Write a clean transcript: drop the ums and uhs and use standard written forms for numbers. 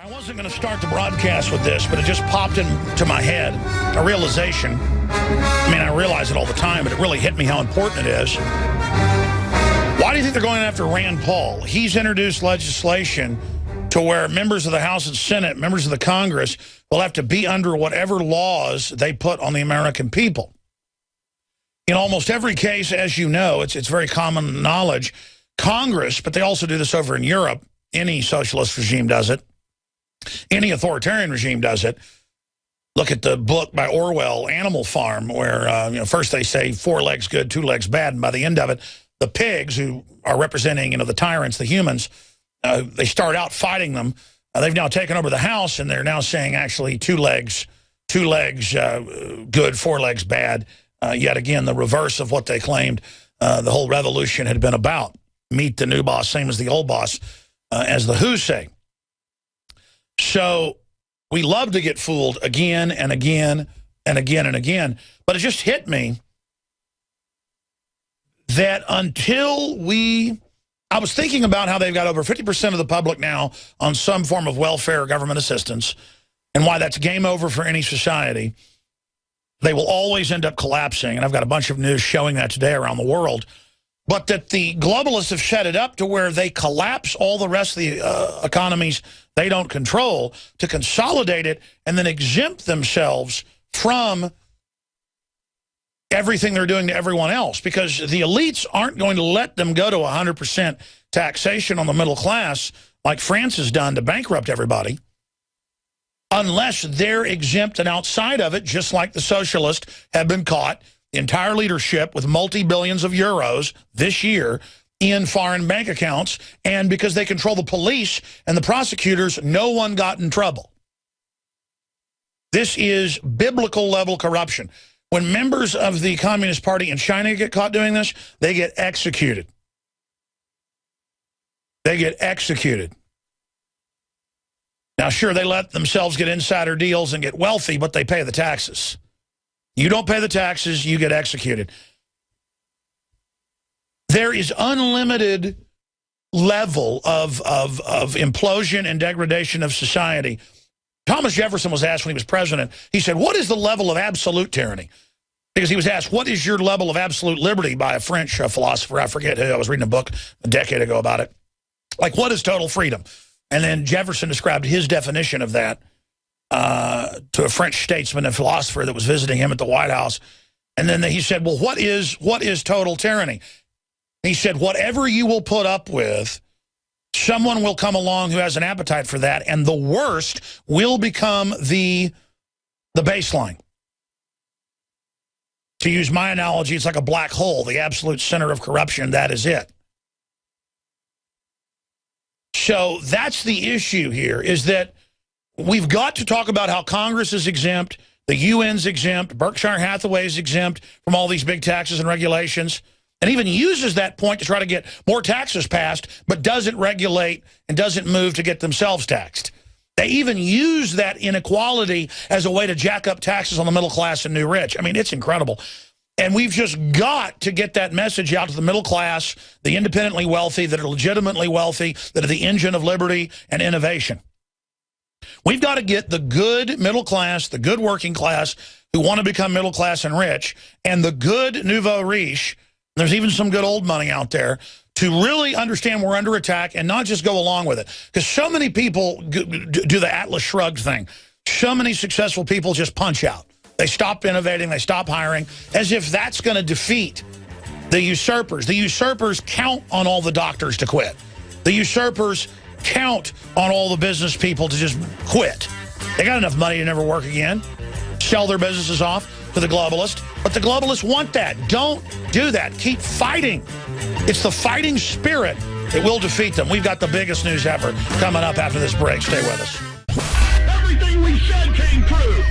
I wasn't going to start the broadcast with this, but it just popped into my head, a realization. I mean, I realize it all the time, but it really hit me how important it is. Why do you think they're going after Rand Paul? He's introduced legislation to where members of the House and Senate, members of the Congress, will have to be under whatever laws they put on the American people. In almost every case, as you know, it's very common knowledge, Congress, but they also do this over in Europe, any socialist regime does it. Any authoritarian regime does it. Look at the book by Orwell, Animal Farm, where first they say 4 legs good, 2 legs bad, and by the end of it, the pigs who are representing the tyrants, the humans, they start out fighting them. They've now taken over the house, and they're now saying actually 2 legs good, 4 legs bad. Yet again, the reverse of what they claimed the whole revolution had been about. Meet the new boss, same as the old boss, as the Who say. So we love to get fooled again and again and again and again. But it just hit me that until I was thinking about how they've got over 50% of the public now on some form of welfare or government assistance, and why that's game over for any society. They will always end up collapsing, and I've got a bunch of news showing that today around the world. But that the globalists have set it up to where they collapse all the rest of the economies they don't control to consolidate it and then exempt themselves from everything they're doing to everyone else, because the elites aren't going to let them go to 100% taxation on the middle class like France has done to bankrupt everybody, unless they're exempt and outside of it, just like the socialists have been caught, the entire leadership with multi-billions of euros this year in foreign bank accounts, and because they control the police and the prosecutors, no one got in trouble. This is biblical level corruption. When members of the Communist Party in China get caught doing this, they get executed. They get executed. Now, sure, they let themselves get insider deals and get wealthy, but they pay the taxes. You don't pay the taxes, you get executed. There is unlimited level of implosion and degradation of society. Thomas Jefferson was asked when he was president, he said, what is the level of absolute tyranny? Because he was asked, what is your level of absolute liberty by a French philosopher? I forget who. I was reading a book a decade ago about it. Like, what is total freedom? And then Jefferson described his definition of that to a French statesman and philosopher that was visiting him at the White House. And then he said, well, what is total tyranny? He said, whatever you will put up with, someone will come along who has an appetite for that, and the worst will become the baseline. To use my analogy, it's like a black hole, the absolute center of corruption, that is it. So that's the issue here, is that we've got to talk about how Congress is exempt, the UN's exempt, Berkshire Hathaway is exempt from all these big taxes and regulations, and even uses that point to try to get more taxes passed, but doesn't regulate and doesn't move to get themselves taxed. They even use that inequality as a way to jack up taxes on the middle class and new rich. I mean, it's incredible. And we've just got to get that message out to the middle class, the independently wealthy, that are legitimately wealthy, that are the engine of liberty and innovation. We've got to get the good middle class, the good working class who want to become middle class and rich, and the good nouveau riche, there's even some good old money out there, to really understand we're under attack and not just go along with it. Because so many people do the Atlas Shrugged thing. So many successful people just punch out. They stop innovating, they stop hiring, as if that's going to defeat the usurpers. The usurpers count on all the doctors to quit. The usurpers count on all the business people to just quit. They got enough money to never work again, sell their businesses off to the globalists. But the globalists want that. Don't do that. Keep fighting. It's the fighting spirit that will defeat them. We've got the biggest news ever coming up after this break. Stay with us. Everything we said came true.